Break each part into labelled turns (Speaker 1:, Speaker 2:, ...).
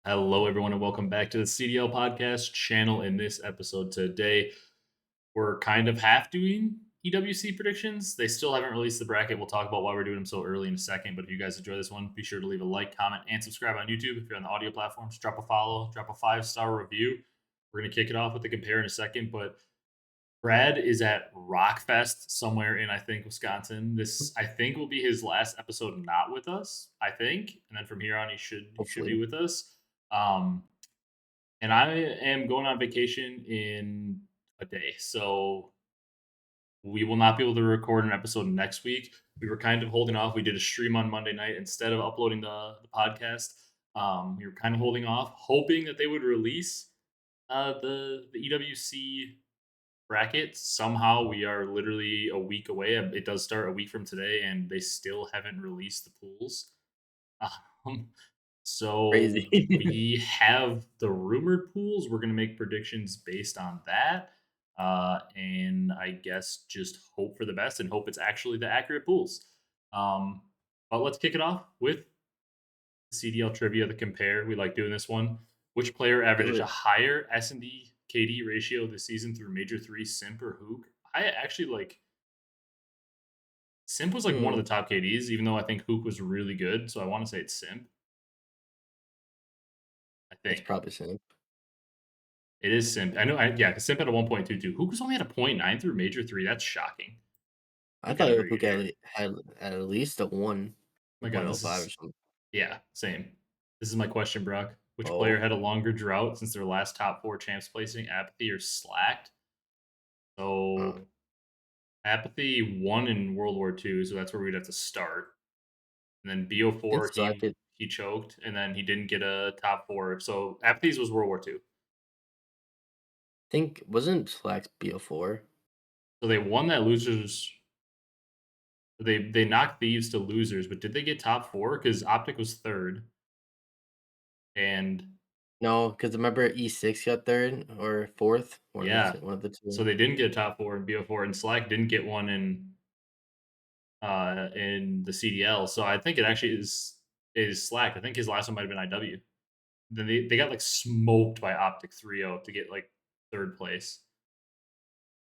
Speaker 1: Hello, everyone, and welcome back to the CDL podcast channel. In this episode today, we're kind of half doing EWC predictions. They still haven't released the bracket. We'll talk about why we're doing them so early in a second. But if you guys enjoy this one, be sure to leave a like, comment, and subscribe on YouTube. If you're on the audio platforms, drop a follow, drop a 5-star review. We're going to kick it off with the compare in a second. But Brad is at Rockfest somewhere in, I think, Wisconsin. This, I think, will be his last episode not with us, I think. And then from here on, he should be
Speaker 2: Hopefully.
Speaker 1: with us. Um, and I am going on vacation in a day. So we will not be able to record an episode next week. We were kind of holding off. We did a stream on Monday night instead of uploading the podcast. We were kind of holding off, hoping that they would release the EWC bracket. Somehow we are literally a week away. It does start a week from today, and they still haven't released the pools. Um, so
Speaker 2: Crazy.
Speaker 1: we have the rumored pools. We're gonna make predictions based on that. And I guess just hope for the best and hope it's actually the accurate pools. Um, but let's kick it off with CDL trivia, the compare. We like doing this one. Which player
Speaker 2: Do
Speaker 1: averaged a
Speaker 2: it.
Speaker 1: higher S&D KD ratio this season through Major 3, Simp or Huke? I actually like Simp was like one of
Speaker 2: Hmm,
Speaker 1: the top KDs, even though I think Huke was really good. So I want to say it's Simp. I
Speaker 2: it's
Speaker 1: think.
Speaker 2: probably same.
Speaker 1: It is Simp. I know, yeah, 'cause Simp had a 1.22. Hook was only at a point 0.9 through Major 3. That's shocking.
Speaker 2: I
Speaker 1: Hook had
Speaker 2: thought
Speaker 1: a very
Speaker 2: Huke
Speaker 1: good year.
Speaker 2: had at least a
Speaker 1: Oh my god, this
Speaker 2: 1.05 or
Speaker 1: is
Speaker 2: something.
Speaker 1: yeah, same. This is my question, Brock. Which player
Speaker 2: Oh,
Speaker 1: had a longer drought since their last top 4 champs placing? Apathy or Slacked? So
Speaker 2: um,
Speaker 1: Apathy won in World War II, so that's where we'd have to start. And then BO4,
Speaker 2: it's like
Speaker 1: he choked, and then he didn't get a top 4. So Apathy's was World War II.
Speaker 2: think wasn't Slacks BO4?
Speaker 1: So they won that losers. They knocked Thieves to losers, but did they get top 4? Because OpTic was third. And
Speaker 2: No, because remember E6 got third or fourth,
Speaker 1: yeah,
Speaker 2: one of the
Speaker 1: so
Speaker 2: two.
Speaker 1: they didn't get a top 4 in BO4, and Slack didn't get one in the CDL. So I think it actually is Slack. I think his last one might have been IW. Then they got like smoked by OpTic 3-0 to get like third place.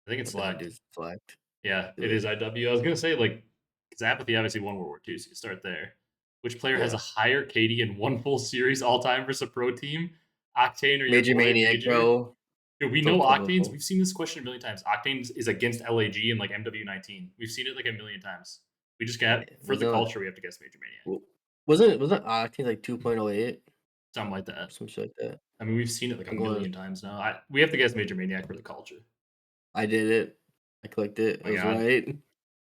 Speaker 1: I think it's
Speaker 2: What the heck
Speaker 1: Slack.
Speaker 2: is Slacked?
Speaker 1: Yeah,
Speaker 2: Do
Speaker 1: it is
Speaker 2: it.
Speaker 1: IW. I was gonna say like because Apathy obviously won World War II, so you start there. Which player has a
Speaker 2: Yeah.
Speaker 1: higher KD in one full series all time versus a pro team? Octane or your
Speaker 2: Major
Speaker 1: boy
Speaker 2: Maniac,
Speaker 1: Major?
Speaker 2: bro.
Speaker 1: Dude, we
Speaker 2: So
Speaker 1: know Octane's.
Speaker 2: typical.
Speaker 1: We've seen this question a million times. Octane is against LAG and like MW19. We've seen it like a million times. We just got for the
Speaker 2: Wasn't
Speaker 1: culture. We have to guess Major Maniac,
Speaker 2: wasn't Octane like 2.08
Speaker 1: something like
Speaker 2: or
Speaker 1: that.
Speaker 2: some shit like that?
Speaker 1: I mean, we've seen it like a
Speaker 2: I'm going.
Speaker 1: million times now. We have to guess Major Maniac for the culture.
Speaker 2: I did it. I clicked it.
Speaker 1: Oh
Speaker 2: I
Speaker 1: my
Speaker 2: was
Speaker 1: God,
Speaker 2: right.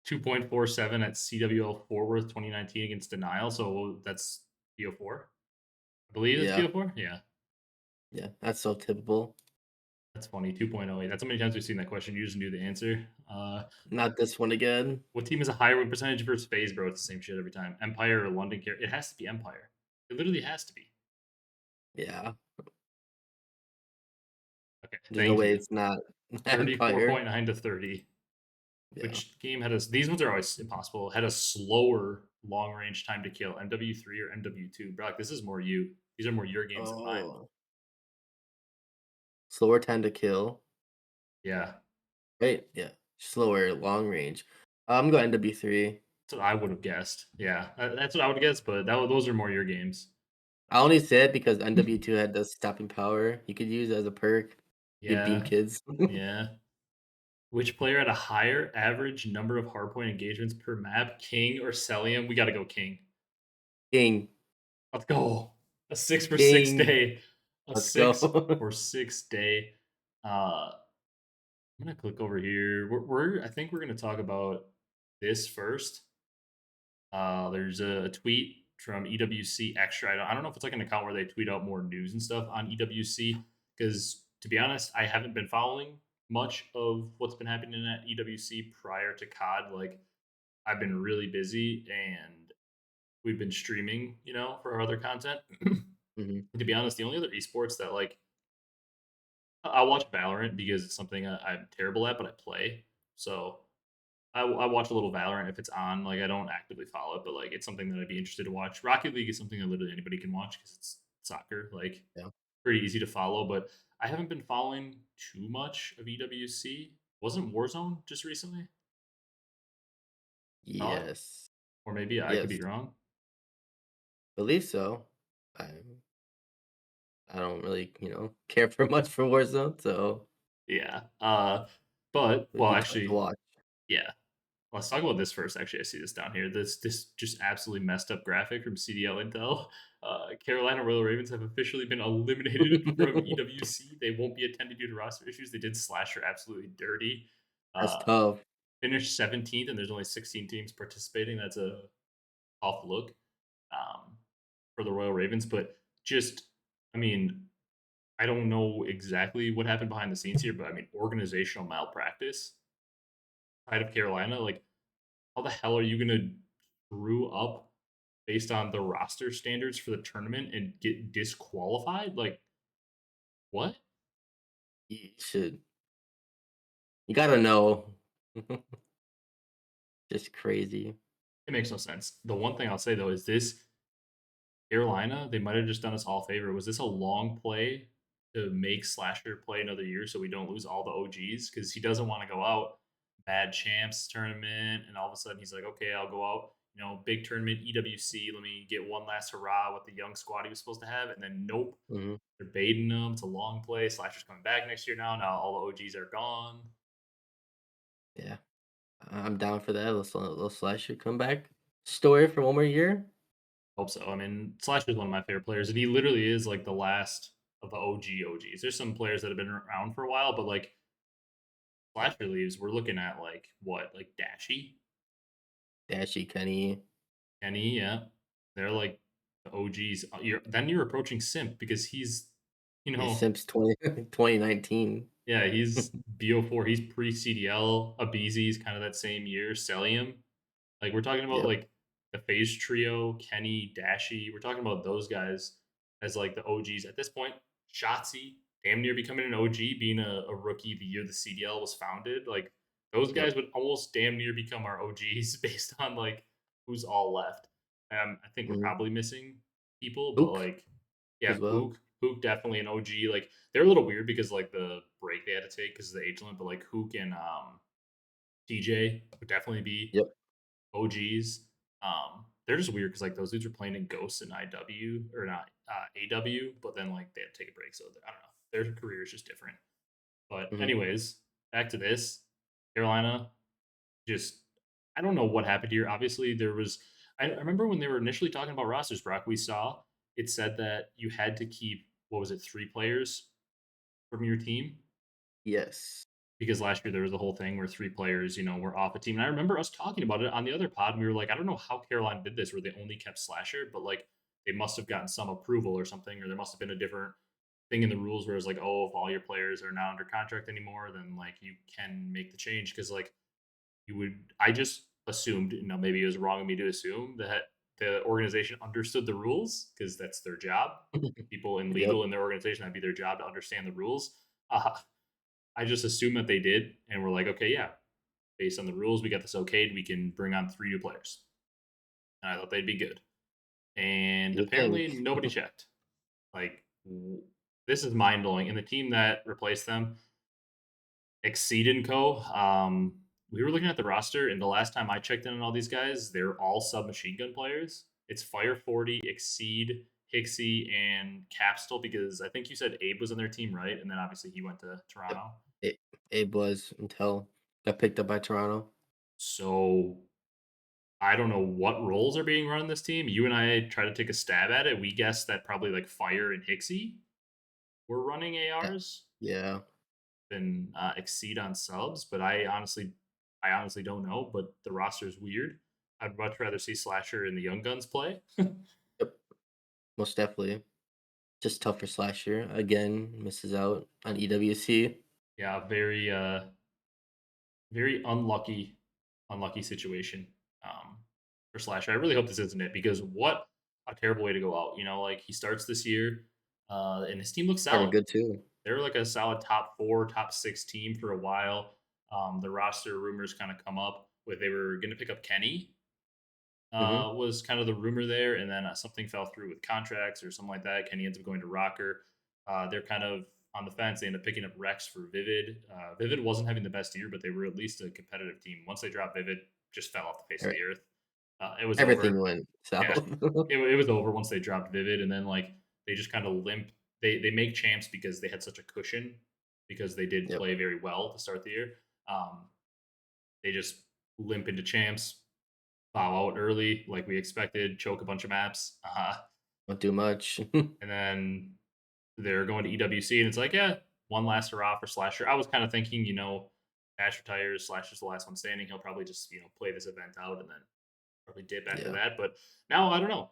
Speaker 1: 2.47 at CWL Fort Worth 2019 against Denial. So that's BO4. I believe it's
Speaker 2: Yeah.
Speaker 1: BO4. Yeah,
Speaker 2: Yeah, that's so typical.
Speaker 1: that's funny. 2.08. That's how many times we've seen that question. You just knew the answer.
Speaker 2: Not this one again.
Speaker 1: What team has a higher win percentage versus FaZe, bro? It's the same shit every time. Empire or London Care? It has to be Empire. It literally has to be.
Speaker 2: Yeah,
Speaker 1: Okay,
Speaker 2: there's no
Speaker 1: thank
Speaker 2: way
Speaker 1: you.
Speaker 2: it's not Empire.
Speaker 1: 34.9 to 30.
Speaker 2: Yeah.
Speaker 1: Which game had us? These ones are always impossible. Had a slower long range time to kill, MW3 or MW2? Brock, this is more you. These are more your games than mine.
Speaker 2: Oh, slower time to kill.
Speaker 1: Yeah,
Speaker 2: Right? Yeah, slower long range. I'm going NW3.
Speaker 1: that's what I would have guessed. Yeah, that's what I would have guessed. But those are more your games.
Speaker 2: I only said because NW2 had the stopping power you could use as a perk. You beam
Speaker 1: Yeah,
Speaker 2: kids.
Speaker 1: yeah. Which player had a higher average number of hardpoint engagements per map, King or Celium? We got to go King.
Speaker 2: King,
Speaker 1: Let's go. A 6 for 6
Speaker 2: King.
Speaker 1: day. A
Speaker 2: Let's go.
Speaker 1: 6 for 6 day. I'm gonna click over here. I think we're gonna talk about this first. There's a tweet from EWC Extra. I don't know if it's like an account where they tweet out more news and stuff on EWC. Because to be honest, I haven't been following much of what's been happening at EWC prior to COD. Like I've been really busy and we've been streaming, for our other content.
Speaker 2: Mhm.
Speaker 1: To be honest, the only other esports that like I watch Valorant because it's something I'm terrible at, but I play. So I watch a little Valorant if it's on. Like I don't actively follow it, but like it's something that I'd be interested to watch. Rocket League is something that literally anybody can watch because it's soccer, like
Speaker 2: Yeah.
Speaker 1: pretty easy to follow. But I haven't been following too much of EWC. Wasn't Warzone just recently? Thought,
Speaker 2: Yes.
Speaker 1: or maybe I could
Speaker 2: Yes.
Speaker 1: be wrong.
Speaker 2: Believe so. I I don't really, care for much for Warzone, so
Speaker 1: Yeah. But
Speaker 2: it'd
Speaker 1: well,
Speaker 2: be tough to
Speaker 1: actually,
Speaker 2: watch.
Speaker 1: yeah. Let's talk about this first. Actually, I see this down here. This just absolutely messed up graphic from CDL Intel. Carolina Royal Ravens have officially been eliminated from EWC. They won't be attending due to roster issues. They did Slasher absolutely dirty.
Speaker 2: That's
Speaker 1: Uh,
Speaker 2: tough.
Speaker 1: Finished 17th, and there's only 16 teams participating. That's a tough look um, for the Royal Ravens. But just, I mean, I don't know exactly what happened behind the scenes here, but I mean, organizational malpractice side of Carolina, like how the hell are you gonna screw up based on the roster standards for the tournament and get disqualified? Like, what?
Speaker 2: You should you gotta know. Just crazy.
Speaker 1: It makes no sense. The one thing I'll say though is this Carolina, they might have just done us all a favor. Was this a long play to make Slasher play another year so we don't lose all the OGs? Because he doesn't want to go out bad champs tournament, and all of a sudden he's like, okay, I'll go out, big tournament EWC. Let me get one last hurrah with the young squad he was supposed to have, and then nope,
Speaker 2: Mhm.
Speaker 1: they're baiting him. It's a long play. Slasher's coming back next year now. Now all the OGs are gone.
Speaker 2: Yeah. I'm down for that. Little slasher comeback story for one more year.
Speaker 1: Hope so. I mean, Slasher's one of my favorite players, and he literally is like the last of the OGs. There's some players that have been around for a while, but like Slasher leaves, we're looking at like what, like Dashy,
Speaker 2: Dashy Kenny.
Speaker 1: Kenny, yeah. They're like the OGs. You're approaching Simp because he's, you
Speaker 2: Yeah,
Speaker 1: know,
Speaker 2: since 2019.
Speaker 1: yeah, he's BO4, he's pre CDL. Abizi's kind of that same year. Celium, like we're talking about
Speaker 2: Yep.
Speaker 1: like the Phase Trio, Kenny, Dashy. We're talking about those guys as like the OGs at this point. Shottzyy, damn near becoming an OG, being a rookie the year the CDL was founded. Like those
Speaker 2: Yep.
Speaker 1: guys would almost damn near become our OGs based on like who's all left. I think we're
Speaker 2: Mhm.
Speaker 1: probably missing people, but
Speaker 2: Hook
Speaker 1: like yeah,
Speaker 2: as well.
Speaker 1: Huke definitely an OG. Like they're a little weird because like the break they had to take because of the age limit, but like Huke and DJ would definitely be
Speaker 2: Yep.
Speaker 1: OGs. They're just weird because like those dudes were playing in Ghosts and IW or not AW, but then like they had to take a break, so I don't know. Their career is just different. But
Speaker 2: Mhm.
Speaker 1: anyways, back to this Carolina. Just I don't know what happened here. Obviously, there was. I remember when they were initially talking about rosters, Brock. We saw it said that you had to keep what was it, 3 players from your team
Speaker 2: Yes.
Speaker 1: because last year there was the whole thing where 3 players, were off a team. And I remember us talking about it on the other pod. And we were like, I don't know how Carolina did this, where they only kept Slasher, but like they must have gotten some approval or something, or there must have been a different thing in the rules where it's like, oh, if all your players are not under contract anymore, then like you can make the change because like you would. I just assumed, maybe it was wrong of me to assume that the organization understood the rules because that's their job. People in
Speaker 2: Yep.
Speaker 1: legal in their organization, that'd be their job to understand the rules. I just assumed that they did, and we're like, okay, yeah, based on the rules, we got this okayed. We can bring on 3 new players. And I thought they'd be good, and
Speaker 2: You would think.
Speaker 1: apparently nobody checked. Like this is mind blowing. And the team that replaced them, Exceed and Co. We were looking at the roster, and the last time I checked in on all these guys, they're all submachine gun players. It's Fire 40, Exceed, Hixie, and Capsule. Because I think you said Abe was on their team, right? And then obviously he went to
Speaker 2: Yep.
Speaker 1: Toronto.
Speaker 2: It was until got picked up by Toronto.
Speaker 1: So I don't know what roles are being run in this team. You and I try to take a stab at it. We guessed that probably like Fire and Hixie were running
Speaker 2: Yeah.
Speaker 1: ARs
Speaker 2: Yeah.
Speaker 1: and Exceed on subs, but I honestly don't know. But the roster is weird. I'd much rather see Slasher and the Young Guns play.
Speaker 2: Yep. Most definitely. Just tough for Slasher. Again, misses out on EWC.
Speaker 1: Yeah, very unlucky situation for Slasher. I really hope this isn't it because what a terrible way to go out. Like he starts this year, and his team looks
Speaker 2: Started
Speaker 1: solid.
Speaker 2: good too.
Speaker 1: They were like a solid top 4, top 6 team for a while. The roster rumors kind of come up where they were going to pick up Kenny,
Speaker 2: Mhm.
Speaker 1: was kind of the rumor there, and then something fell through with contracts or something like that. Kenny ends up going to Rocker. They're kind of on the fence. They end up picking up Rex for Vivid. Vivid wasn't having the best year, but they were at least a competitive team. Once they dropped Vivid, just fell off the face of
Speaker 2: Er
Speaker 1: the earth. It was
Speaker 2: everything
Speaker 1: over.
Speaker 2: went
Speaker 1: Yeah,
Speaker 2: south.
Speaker 1: it was over once they dropped Vivid, and then like they just kind of limp. They make champs because they had such a cushion because they did
Speaker 2: Yep.
Speaker 1: play very well to start the year. They just limp into champs, bow out early like we expected, choke a bunch of maps,
Speaker 2: Don't do much.
Speaker 1: and then they're going to EWC, and it's like, yeah, one last hurrah for Slasher. I was kind of thinking, Ash retires, Slasher's the last one standing. He'll probably just play this event out and then probably dip after
Speaker 2: Yeah.
Speaker 1: that. But now I don't know.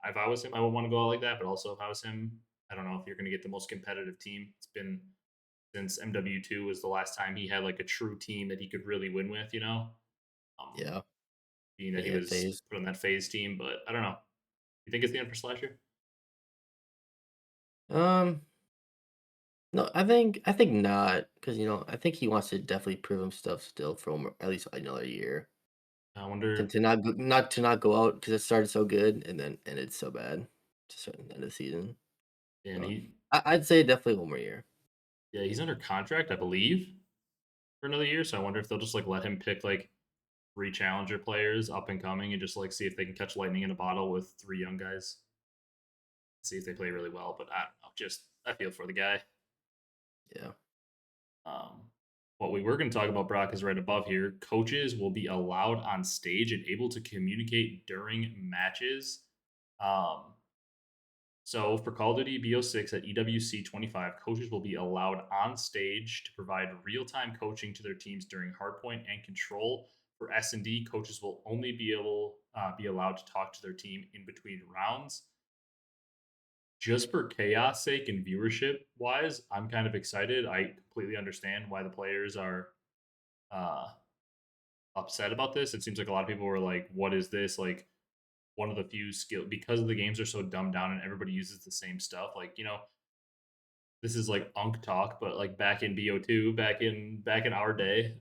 Speaker 1: If I was him, I would want to go out like that. But also, if I was him, I don't know if you're going to get the most competitive team. It's been since MW2 was the last time he had like a true team that he could really win with. Um,
Speaker 2: Yeah.
Speaker 1: being that he
Speaker 2: Yeah,
Speaker 1: was
Speaker 2: phase.
Speaker 1: put on that phase team. But I don't know. You think it's the end for Slasher?
Speaker 2: Um, no, I think not, because I think he wants to definitely prove himself still for at least another year.
Speaker 1: I
Speaker 2: To
Speaker 1: wonder.
Speaker 2: to not go out because it started so good and then ended so bad to certain end of the season.
Speaker 1: And
Speaker 2: So
Speaker 1: he,
Speaker 2: I'd say definitely one more year.
Speaker 1: yeah, he's under contract, I believe, for another year. So I wonder if they'll just like let him pick like three challenger players up and coming and just like see if they can catch lightning in a bottle with three young guys. See if they play really well. But I don't know. Just I feel for the guy.
Speaker 2: Yeah.
Speaker 1: Um, what we were going to talk about, Brock, is right above here. Coaches will be allowed on stage and able to communicate during matches. Um, so for Call of Duty BO6 at EWC 25, coaches will be allowed on stage to provide real-time coaching to their teams during hardpoint and control. For S&D, coaches will only be allowed to talk to their team in between rounds. Just for chaos sake and viewership wise, I'm kind of excited. I completely understand why the players are uh, upset about this. It seems like a lot of people were like, "What is this?" Like one of the few skill because the games are so dumbed down and everybody uses the same stuff. Like this is like Unk talk, but like back in BO2, back in our day,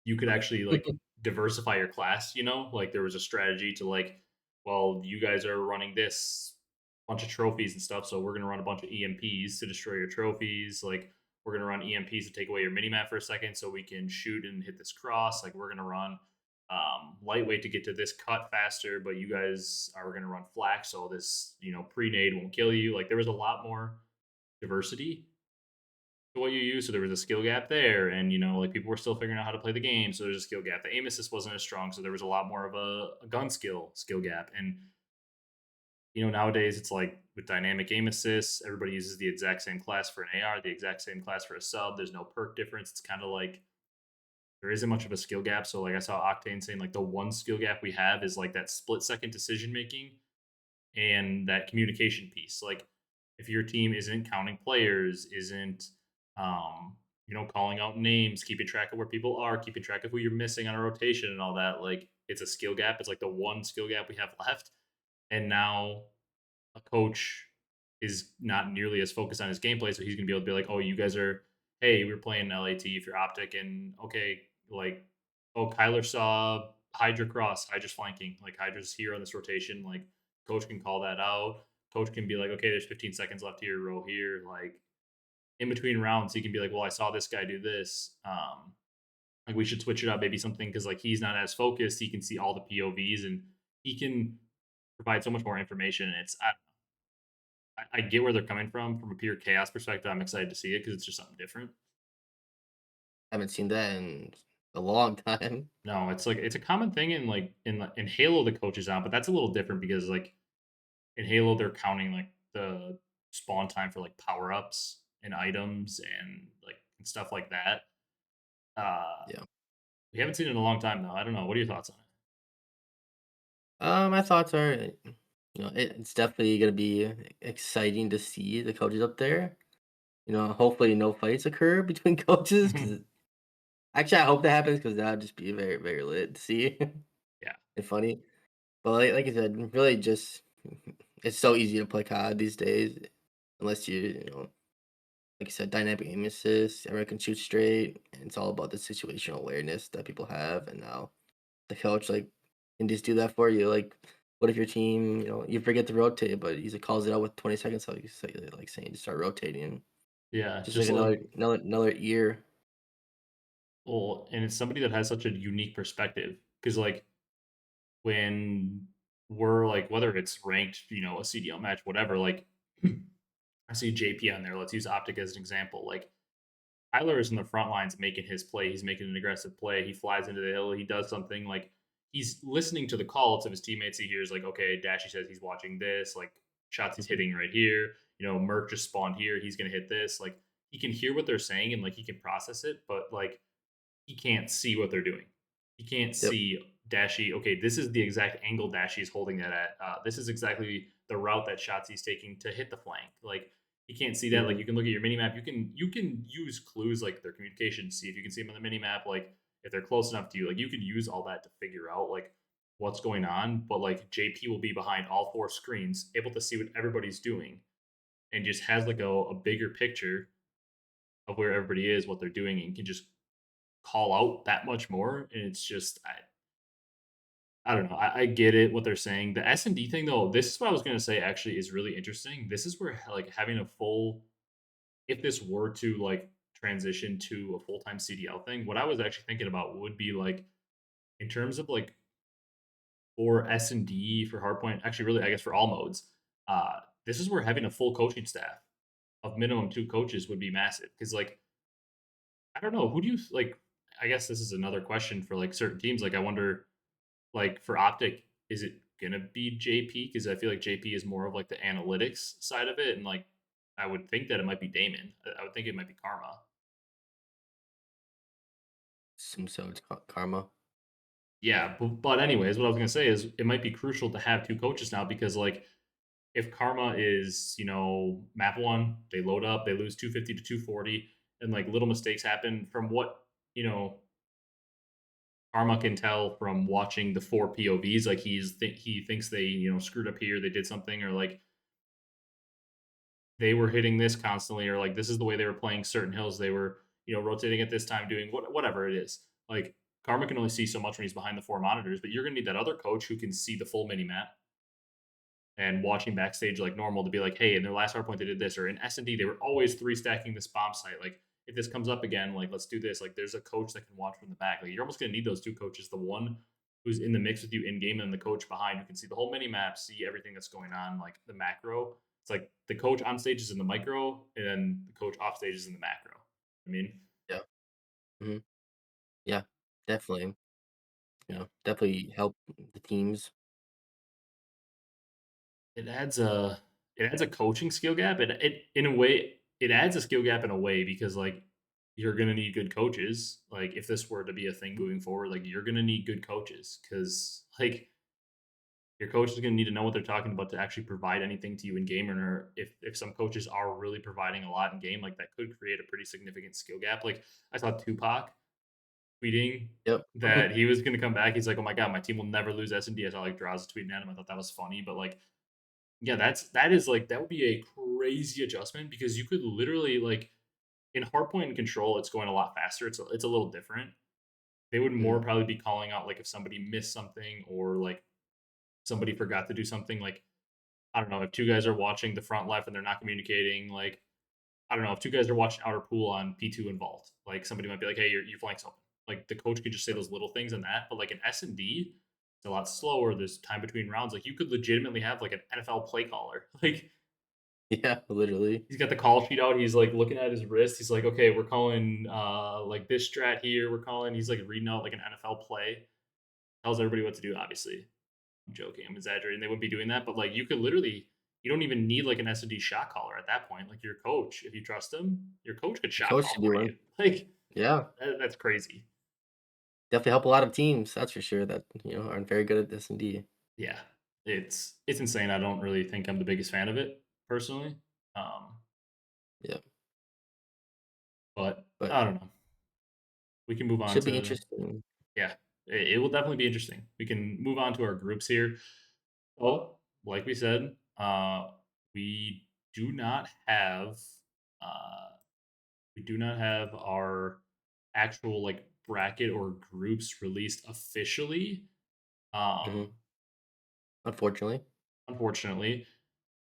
Speaker 1: you could actually like diversify your class. Like there was a strategy to like, well, you guys are running this bunch of trophies and stuff, so we're gonna run a bunch of EMPs to destroy your trophies. Like we're gonna run EMPs to take away your minimap for a second, so we can shoot and hit this cross. Like we're gonna run lightweight to get to this cut faster, but you guys are gonna run flak, so this pre nade won't kill you. Like there was a lot more diversity to what you use. So there was a skill gap there, and like people were still figuring out how to play the game. So there's a skill gap. The aim assist wasn't as strong, so there was a lot more of a gun skill gap. And nowadays it's like with dynamic aim assists, everybody uses the exact same class for an AR, the exact same class for a sub. There's no perk difference. It's kind of like there isn't much of a skill gap. So like I saw Octane saying like the one skill gap we have is like that split second decision making and that communication piece. Like if your team isn't counting players, isn't calling out names, keeping track of where people are, keeping track of who you're missing on a rotation and all that, like it's a skill gap. It's like the one skill gap we have left. And now a coach is not nearly as focused on his gameplay, so he's gonna be able to be like, "Oh, you guys are, hey, we're playing LAT if you're OpTic, and okay, like, oh, Kyler saw Hydra cross, Hydra's flanking, like Hydra's here on this rotation, like, coach can call that out. Coach can be like, okay, there's 15 seconds left here, row here, like in between rounds, he can be like, well, I saw this guy do this. Like we should switch it up, maybe something because like he's not as focused. He can see all the POVs and he can provide so much more information. And I get where they're coming from a pure chaos perspective. I'm excited to see it because it's just something different.
Speaker 2: Haven't seen that in a long time.
Speaker 1: No, it's like it's a common thing in like in Halo the coach is out, but that's a little different because like in Halo they're counting like the spawn time for like power ups and items and like and stuff like that. Uh,
Speaker 2: Yeah.
Speaker 1: we haven't seen it in a long time though. I don't know. What are your thoughts on it?
Speaker 2: My thoughts are, it's definitely gonna be exciting to see the coaches up there. Hopefully no fights occur between coaches. Because actually I hope that happens because that'd just be very, very lit to see
Speaker 1: Yeah.
Speaker 2: and funny. But like I said, really just it's so easy to play COD these days unless like I said, dynamic aim assist, everyone can shoot straight, and it's all about the situational awareness that people have. And now the coach, like can just do that for you. Like, what if your team, you forget to rotate, but he calls it out with 20 seconds, like, like saying to start rotating,
Speaker 1: Yeah,
Speaker 2: just like
Speaker 1: just like
Speaker 2: another ear.
Speaker 1: well, and it's somebody that has such a unique perspective because like when we're like whether it's ranked, a CDL match, whatever, like I see JP on there. Let's use OpTic as an example. Like Tyler is in the front lines making his play. He's making an aggressive play. He flies into the hill. He does something like he's listening to the calls of his teammates. He hears like, okay, Dashy says he's watching this. Like shots he's
Speaker 2: Mhm.
Speaker 1: hitting right here. Merc just spawned here. He's gonna hit this. Like he can hear what they're saying and like he can process it, but like he can't see what they're doing. He can't
Speaker 2: Yep.
Speaker 1: see Dashy. Okay, this is the exact angle Dashy is holding that at. This is exactly the route that Shottzy's taking to hit the flank. Like you can't see that. Like
Speaker 2: Hmm.
Speaker 1: you can look at your mini map. You can use clues like their communication. See if you can see them on the mini map. Like if they're close enough to you. Like you can use all that to figure out like what's going on. But like JP will be behind all four screens, able to see what everybody's doing, and just has like a bigger picture of where everybody is, what they're doing, and can just call out that much more. And it's just I don't know. I get it what they're saying. The S&D thing though, this is what I was gonna say actually is really interesting. This is where like having a full if this were to like transition to a full-time CDL thing, what I was actually thinking about would be like in terms of like for S&D for hardpoint, actually really I guess for all modes, this is where having a full coaching staff of minimum two coaches would be massive. Because like I don't know, who do you like I guess this is another question for like certain teams. Like I wonder like for OpTic, is it gonna be JP? Because I feel like JP is more of like the analytics side of it, and like I would think that it might be Damon. I would think it might be Karma.
Speaker 2: So it's karma.
Speaker 1: Yeah, but anyways, what I was gonna say is it might be crucial to have two coaches now because like if Karma is map one, they load up, they lose 250 to 240, and like little mistakes happen from what you know Karma can tell from watching the four POVs. Like he thinks they screwed up here, they did something, or like they were hitting this constantly, or like this is the way they were playing certain hills. They were, rotating at this time, doing whatever it is. Like Karma can only see so much when he's behind the four monitors, but you're gonna need that other coach who can see the full mini map and watching backstage like normal to be like, hey, in their last hard point they did this, or in S&D they were always three stacking this bomb site. Like if this comes up again, like let's do this. Like there's a coach that can watch from the back. Like you're almost gonna need those two coaches, the one who's in the mix with you in game and the coach behind who can see the whole mini map, see everything that's going on, like the macro. It's like the coach on stage is in the micro, and then the coach off stage is in the macro. I mean,
Speaker 2: Yeah. Hmm. Yeah. Definitely. Definitely help the teams.
Speaker 1: it adds a coaching skill gap. It in a way it adds a skill gap in a way because like you're gonna need good coaches. Like if this were to be a thing moving forward, like you're gonna need good coaches because like your coach is gonna need to know what they're talking about to actually provide anything to you in game. Or if some coaches are really providing a lot in game, like that could create a pretty significant skill gap. Like I saw Tupac tweeting
Speaker 2: Yep.
Speaker 1: that he was gonna come back. He's like, "Oh my god, my team will never lose S&D." I saw like Draws tweeting at him. I thought that was funny, but like yeah, that is like that would be a crazy adjustment because you could literally like in hardpoint and control, it's going a lot faster. It's a little different. They would more
Speaker 2: Mm.
Speaker 1: probably be calling out like if somebody missed something or like somebody forgot to do something. Like I don't know if two guys are watching the front left and they're not communicating. Like I don't know if two guys are watching outer pool on P2 and vault. Like somebody might be like, "Hey, your flank's open." Like the coach could just say
Speaker 2: Yep.
Speaker 1: those little things and that. But like in S&D, it's a lot slower. There's time between rounds. Like you could legitimately have like an NFL play caller. Like
Speaker 2: Yeah. Literally.
Speaker 1: he's got the call sheet out. He's like looking at his wrist. He's like, okay, we're calling like this strat here. We're calling. He's like reading out like an NFL play. Tells everybody what to do. Obviously, I'm joking. I'm exaggerating. They wouldn't be doing that, but like you could literally, you don't even need like an S&D shot caller at that point. Like your coach, if you trust him, your coach could
Speaker 2: The
Speaker 1: shot
Speaker 2: coach
Speaker 1: call
Speaker 2: should be
Speaker 1: for you.
Speaker 2: one.
Speaker 1: Like
Speaker 2: Yeah.
Speaker 1: that's crazy.
Speaker 2: Definitely help a lot of teams. That's for sure. That aren't very good at this indeed.
Speaker 1: Yeah, it's insane. I don't really think I'm the biggest fan of it personally,
Speaker 2: Yeah.
Speaker 1: but
Speaker 2: But
Speaker 1: I don't know. We can move on
Speaker 2: should be
Speaker 1: to
Speaker 2: interesting.
Speaker 1: yeah, it will definitely be interesting. We can move on to our groups here. Well, like we said, we do not have uh, we do not have our actual like bracket or groups released officially.
Speaker 2: Mhm.
Speaker 1: Um,
Speaker 2: Unfortunately.
Speaker 1: unfortunately,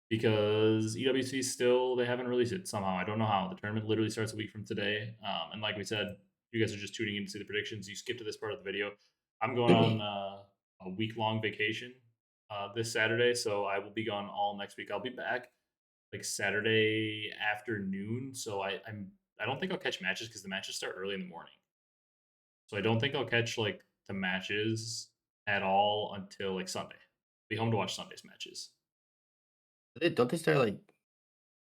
Speaker 1: because EWC still they haven't released it somehow. I don't know how. The tournament literally starts a week from today. And like we said, you guys are just tuning in to see the predictions. You skip to this part of the video. I'm going on a week long vacation this Saturday, so I will be gone all next week. I'll be back like Saturday afternoon. So I don't think I'll catch matches because the matches start early in the morning. So I don't think I'll catch like the matches at all until like Sunday. Be home to watch Sunday's matches.
Speaker 2: Don't they start like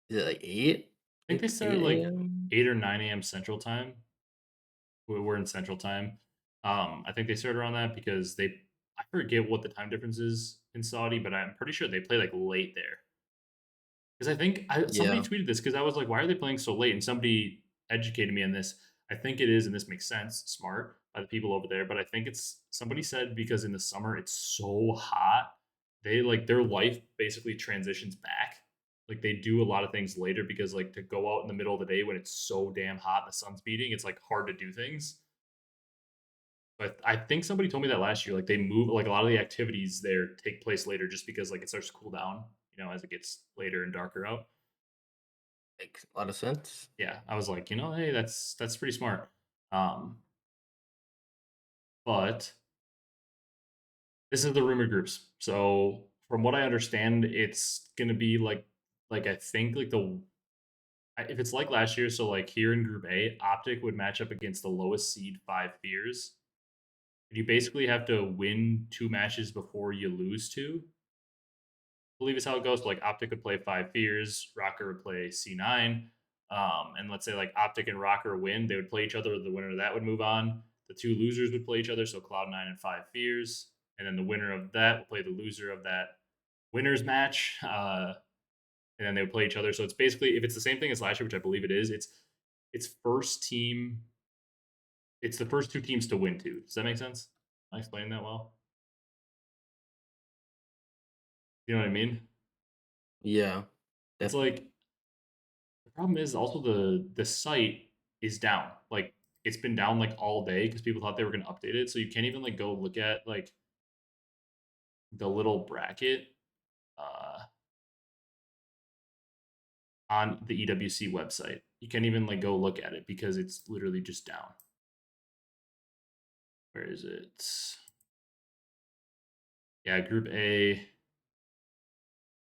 Speaker 2: is it like 8?
Speaker 1: I think they started
Speaker 2: 8
Speaker 1: like
Speaker 2: AM?
Speaker 1: 8 or 9 a.m. Central Time. We're in Central Time. I think they started around that because I forget what the time difference is in Saudi, but I'm pretty sure they play like late there. Because I think somebody
Speaker 2: Yeah.
Speaker 1: tweeted this because I was like, "Why are they playing so late?" And somebody educated me on this. I think it is, and this makes sense, smart by the people over there. But I think it's somebody said because in the summer it's so hot, they like their life basically transitions back. Like they do a lot of things later because like to go out in the middle of the day when it's so damn hot, and the sun's beating, it's like hard to do things. But I think somebody told me that last year. Like they move, like a lot of the activities there take place later just because like it starts to cool down, as it gets later and darker out.
Speaker 2: Makes a lot of sense.
Speaker 1: Yeah, I was like, hey, that's pretty smart. Um, but this is the rumor groups. So from what I understand, it's gonna be like I think like if it's like last year, so like here in Group A, OpTic would match up against the lowest seed Five Fears. And you basically have to win two matches before you lose two. Believe is how it goes. Like OpTic would play Five Fears, Rocker would play C9. And let's say like OpTic and Rocker win, they would play each other. The winner of that would move on. The two losers would play each other, so Cloud9 and Five Fears. And then the winner of that would play the loser of that winners match. And then they would play each other. So it's basically if it's the same thing as last year, which I believe it is, it's first team. It's the first two teams to win two. Does that make sense? Am I explaining that well? You know what I mean?
Speaker 2: Yeah.
Speaker 1: It's
Speaker 2: Definitely.
Speaker 1: like the problem is also the site is down. Like it's been down like all day because people thought they were going to update it. So you can't even like go look at like the little bracket uh, on the EWC website. You can't even like go look at it because it's literally just down. Where is it? Yeah, Group A.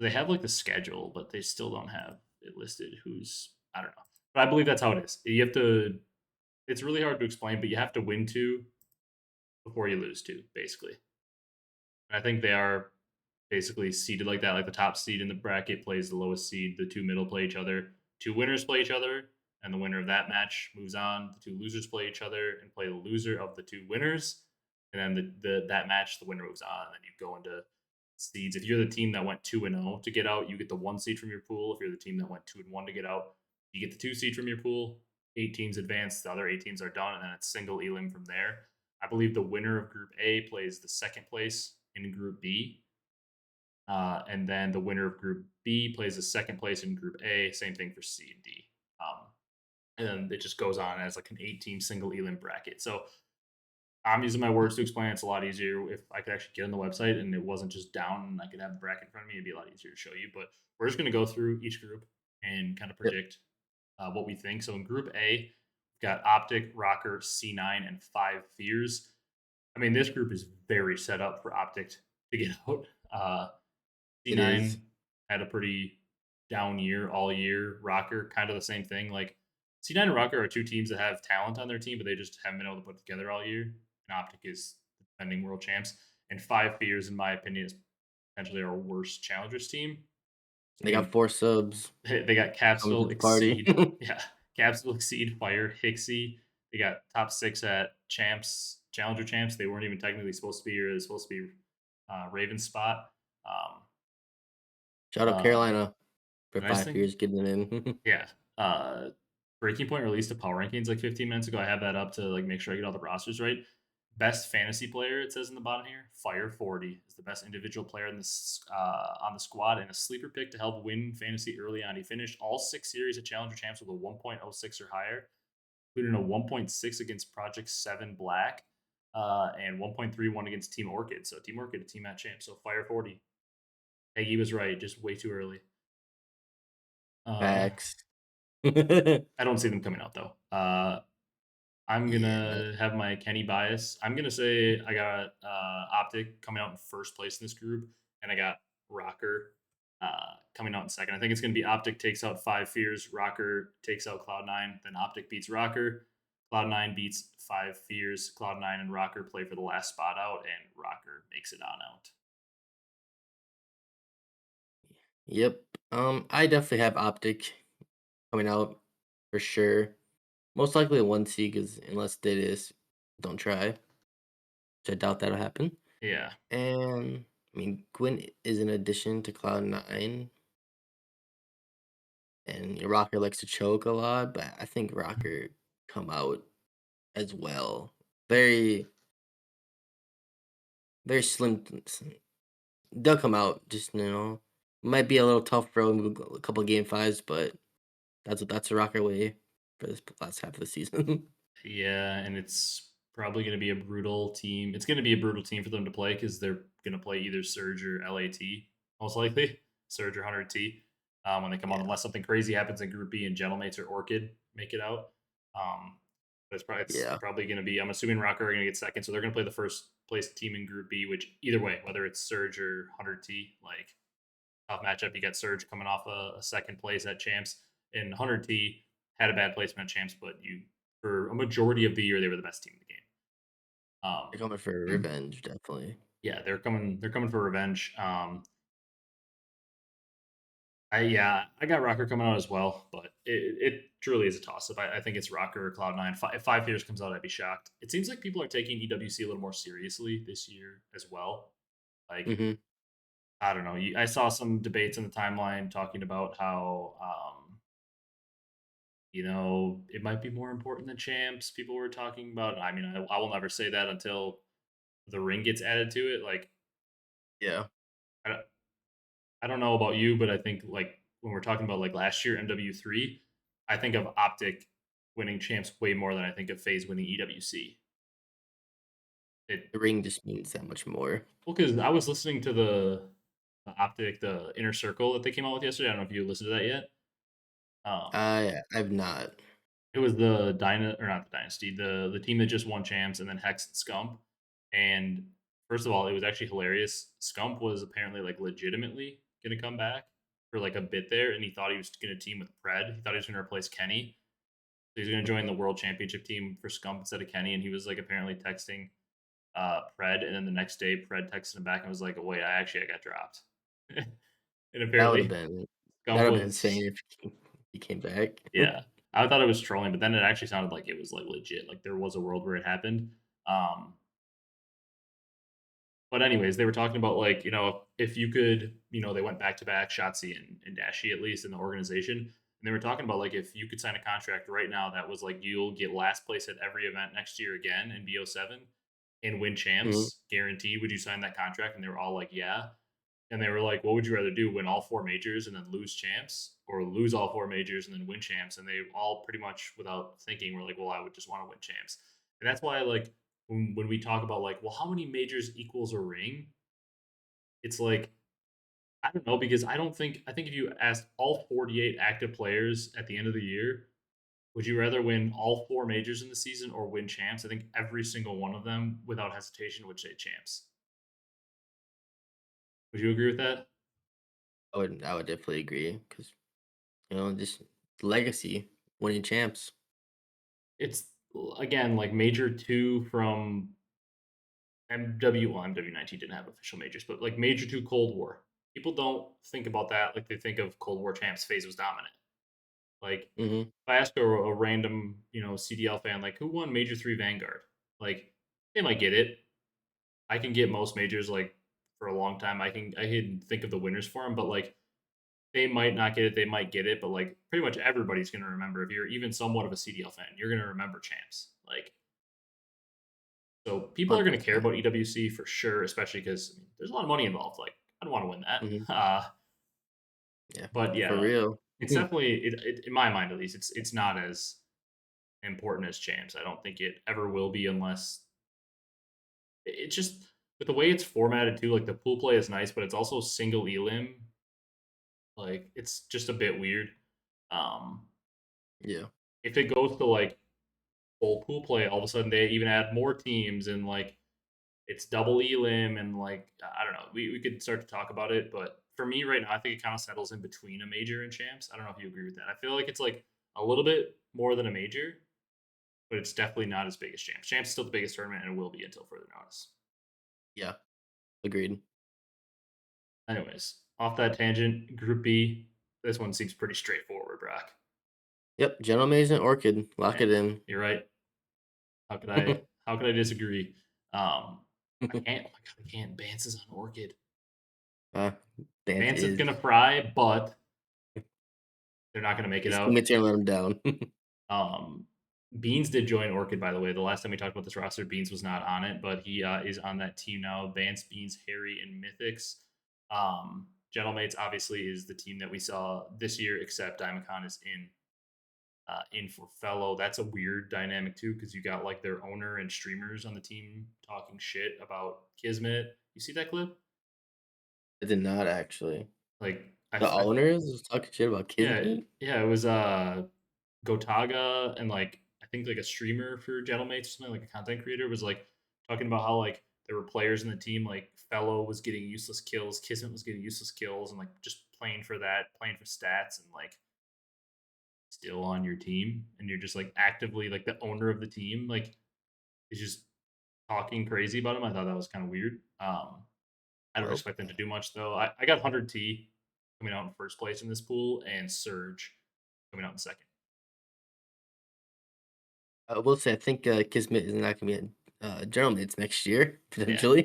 Speaker 1: They have like the schedule, but they still don't have it listed. Who's I don't know, but I believe that's how it is. You have to. It's really hard to explain, but you have to win two before you lose two, basically. And I think they are basically seeded like that. Like the top seed in the bracket plays the lowest seed. The two middle play each other. Two winners play each other, and the winner of that match moves on. The two losers play each other and play the loser of the two winners. And then the that match, the winner moves on, and then you go into seeds. If you're the team that went 2-0 to get out, you get the one seed from your pool. If you're the team that went 2-1 to get out, you get the two seed from your pool. 8 teams advance, the other 8 teams are done, and then it's single elim from there. I believe the winner of Group A plays the second place in Group B, and then the winner of Group B plays the second place in Group A. Same thing for C and D. And then it just goes on as like an 8-team single elim bracket. So I'm using my words to explain. It's a lot easier if I could actually get on the website and it wasn't just down and I could have the bracket in front of me. It'd be a lot easier to show you. But we're just going to go through each group and kind of
Speaker 2: Yep.
Speaker 1: predict what we think. So in Group A, we've got OpTic, Rocker, C9, and Five Fears. I mean, this group is very set up for OpTic to get out.
Speaker 2: It is.
Speaker 1: C9 had a pretty down year all year. Rocker, kind of the same thing. Like C9 and Rocker are two teams that have talent on their team, but they just haven't been able to put it together all year. And OpTic is the defending world champs. And Five Fears, in my opinion, is potentially our worst challengers team. I
Speaker 2: They got
Speaker 1: mean,
Speaker 2: 4 subs
Speaker 1: they got
Speaker 2: coming to
Speaker 1: Capsule,
Speaker 2: the party.
Speaker 1: Exceed. Yeah. Capsule, Exceed, Fire, Hixie. They got top six at champs, challenger champs. They weren't even technically supposed to be, or it was supposed to be Raven spot. Um,
Speaker 2: Shout out Carolina for
Speaker 1: the nice
Speaker 2: 5
Speaker 1: thing,
Speaker 2: years getting it in.
Speaker 1: yeah. Breaking Point released a power rankings like 15 minutes ago. I have that up to like make sure I get all the rosters right. Best fantasy player, it says in the bottom here, Fire 40 is the best individual player in this on the squad and a sleeper pick to help win fantasy early on. He finished all 6 series of Challenger Champs with a 1.06 or higher, including a 1.6 against Project 7 Black. and 1.31 against Team Orchid. So Team Orchid, a team at champ. So Fire 40. Heggy was right, just way too early. Um,
Speaker 2: Facts.
Speaker 1: I don't see them coming out though. I'm
Speaker 2: Yeah.
Speaker 1: gonna have my Kenny bias. I'm gonna say I got OpTic coming out in first place in this group, and I got Rocker coming out in second. I think it's gonna be OpTic takes out Five Fears, Rocker takes out Cloud9, then OpTic beats Rocker, Cloud9 beats Five Fears, Cloud9 and Rocker play for the last spot out, and Rocker makes it on out.
Speaker 2: Yep. I definitely have Optic coming out for sure. Most likely a 1C because unless they just don't try, which I doubt that'll happen.
Speaker 1: Yeah,
Speaker 2: And I mean, Gwyn is an addition to Cloud9, and Rocker likes to choke a lot, but I think Rocker come out as well. Very, very slim. They'll come out. Just might be a little tough for a couple game fives, but that's a Rocker way for this last half of the season.
Speaker 1: yeah, and it's probably gonna be a brutal team. It's gonna be a brutal team for them to play because they're gonna play either Surge or LAT most likely, Surge or 100T when they come on,
Speaker 2: Yeah,
Speaker 1: unless something crazy happens in Group B and Gentlemates or Orchid make it out. Um, but it's
Speaker 2: yeah.
Speaker 1: probably gonna be. I'm assuming Rocker are gonna get second, so they're gonna play the first place team in Group B. Which either way, whether it's Surge or 100T, like tough matchup. You got Surge coming off a second place at champs, and 100T had a bad placement at champs, but you for a majority of the year they were the best team in the game.
Speaker 2: They're coming for revenge, definitely.
Speaker 1: Yeah, they're coming. They're coming for revenge. I got Rocker coming out as well, but it truly is a toss up. I think it's Rocker or Cloud9. If 5 years comes out, I'd be shocked. It seems like people are taking EWC a little more seriously this year as well. Like
Speaker 2: Hmm.
Speaker 1: I don't know. I saw some debates in the timeline talking about how it might be more important than champs. People were talking about. I mean, I will never say that until the ring gets added to it. Like
Speaker 2: Yeah,
Speaker 1: I, don't- I don't know about you, but I think like when we're talking about like last year MW3, I think of OpTic winning champs way more than I think of FaZe winning EWC. It
Speaker 2: the ring just means that much more.
Speaker 1: well because I was listening to the OpTic the inner circle that they came out with yesterday. I don't know if you listened to that yet. Um,
Speaker 2: I've not.
Speaker 1: It was the or not the dynasty, the team that just won champs, and then Hecz and Scump. And first of all, it was actually hilarious. Scump was apparently like legitimately going to come back for like a bit there, and he thought he was going to team with Pred. He thought he was going to replace Kenny. So he's going to join
Speaker 2: Mhm.
Speaker 1: the World Championship team for Scump instead of Kenny. And he was like apparently texting Pred, and then the next day Pred texted him back and was like, "Oh wait, I got dropped." And
Speaker 2: That would
Speaker 1: apparently
Speaker 2: have been that
Speaker 1: Scump
Speaker 2: would have been
Speaker 1: was
Speaker 2: insane if he came back.
Speaker 1: yeah. I thought it was trolling, but then it actually sounded like it was, like, legit, like, there was a world where it happened. Um, but anyways, they were talking about, like, if you could they went back to back, shottzyy and Dashy, at least in the organization, and they were talking about, like, if you could sign a contract right now that was, like, you'll get last place at every event next year again in BO7 and win
Speaker 2: Mhm.
Speaker 1: champs guaranteed, would you sign that contract? And they were all like, "Yeah." And they were like, "What would you rather do? Win all four majors and then lose champs, or lose all four majors and then win champs?" And they all pretty much, without thinking, were like, "Well, I would just want to win champs." And that's why, like, when we talk about like, well, how many majors equals a ring? It's like I don't know because I think if you asked all 48 active players at the end of the year, would you rather win all four majors in the season or win champs? I think every single one of them, without hesitation, would say champs. Would you agree with that?
Speaker 2: I would definitely agree because just legacy, winning champs.
Speaker 1: It's again like major two from MW19 didn't have official majors, but like major two Cold War. People don't think about that like they think of Cold War champs. FaZe was dominant. Like
Speaker 2: Hmm.
Speaker 1: if I ask a random CDL fan like who won Major Three Vanguard, like they might get it. I can get most majors like for a long time. I can think of the winners for them, but like they might not get it. They might get it, but like pretty much everybody's gonna remember if you're even somewhat of a CDL fan, you're gonna remember champs. Like so people are going to care
Speaker 2: 100%.
Speaker 1: about EWC for sure, especially because there's a lot of money involved. Like, I don't want to win that.
Speaker 2: Hmm. Yeah,
Speaker 1: But
Speaker 2: for
Speaker 1: yeah,
Speaker 2: real.
Speaker 1: it's definitely, in my mind at least, it's not as important as champs. I don't think it ever will be unless It's just with the way it's formatted too. Like the pool play is nice, but it's also single elim. Like it's just a bit weird. Um,
Speaker 2: Yeah.
Speaker 1: if it goes to like full pool play, all of a sudden they even add more teams and like it's double elim and like I don't know. We could start to talk about it, but for me right now, I think it kind of settles in between a major and champs. I don't know if you agree with that. I feel like it's like a little bit more than a major, but it's definitely not as big as champs. Champs is still the biggest tournament and it will be until further notice.
Speaker 2: Yeah. Agreed.
Speaker 1: Anyways, off that tangent, Group B. This one seems pretty straightforward, Brock.
Speaker 2: Yep. General Maze and Orchid. Lock
Speaker 1: Right?
Speaker 2: it in.
Speaker 1: You're right. How could I? How could I disagree? I can't. Oh my god, I can't. Bance is on Orchid.
Speaker 2: uh, Bant
Speaker 1: Bance is
Speaker 2: is.
Speaker 1: gonna fry, but they're not gonna make it
Speaker 2: His
Speaker 1: out.
Speaker 2: teammates are gonna let him down.
Speaker 1: Um, Beans did join Orchid, by the way. The last time we talked about this roster, Beans was not on it, but he is on that team now. Vance, Beans, Harry, and Mythics. Gentlemates obviously is the team that we saw this year, except Diamondcon is in for fellow. That's a weird dynamic too, because you got like their owner and streamers on the team talking shit about Kismet. You see that clip?
Speaker 2: I did not actually.
Speaker 1: Like
Speaker 2: The owners was talking shit about
Speaker 1: yeah,
Speaker 2: Kismet.
Speaker 1: yeah, it was Gotaga and like I think like a streamer for Gentlemates or something, like a content creator was like talking about how like there were players in the team, like Fellow was getting useless kills, Kismet was getting useless kills, and like just playing for that, playing for stats, and like still on your team, and you're just like actively like the owner of the team, like is just talking crazy about him. I thought that was kind of weird. I don't
Speaker 2: Well,
Speaker 1: expect them to do much though. I got 100T coming out in first place in this pool, and Surge coming out in second.
Speaker 2: I will say I think Kismet is not gonna be a General Mates next year
Speaker 1: Yeah,
Speaker 2: potentially.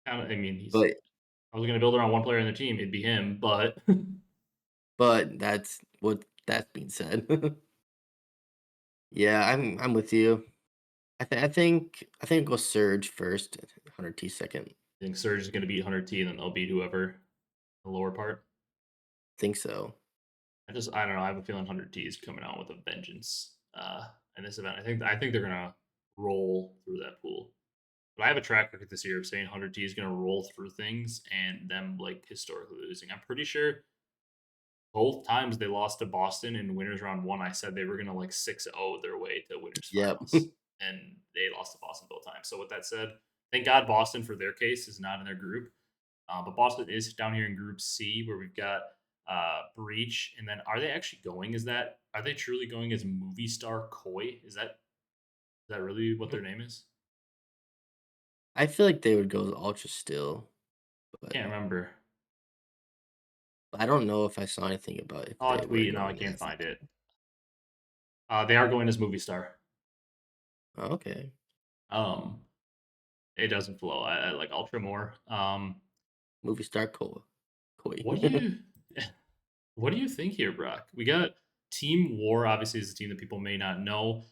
Speaker 1: kind of. I mean, he's.
Speaker 2: but
Speaker 1: I was gonna build around one player in the team. It'd be him, but
Speaker 2: but that's what that's being said. Yeah, I'm with you. I think go Surge first, 100T second.
Speaker 1: I think Surge is gonna beat 100T, and then they'll beat whoever the lower part.
Speaker 2: Think so.
Speaker 1: I don't know. I have a feeling 100T is coming out with a vengeance in this event. I think they're gonna roll through that pool. But I have a track record this year of saying 100T is gonna roll through things and them like historically losing. I'm pretty sure both times they lost to Boston in winners round one, I said they were gonna like 6-0 their way to winners
Speaker 2: Yep.
Speaker 1: finals, and they lost to Boston both times. So with that said, thank God Boston for their case is not in their group, but Boston is down here in Group C where we've got Breach, and then are they actually going? Are they truly going as movie star Koi? Is that really what their name is?
Speaker 2: I feel like they would go with Ultra still, but
Speaker 1: Can't remember.
Speaker 2: I don't know if I saw anything about if
Speaker 1: I'll
Speaker 2: they were
Speaker 1: tweet and now I
Speaker 2: going
Speaker 1: can't
Speaker 2: as
Speaker 1: find
Speaker 2: that.
Speaker 1: it. They are going as movie star.
Speaker 2: Oh, okay.
Speaker 1: Um, it doesn't flow. I like Ultra more.
Speaker 2: Movie star Koi.
Speaker 1: What do you what do you think here, Brock? We got Team War. Obviously, is a team that people may not know.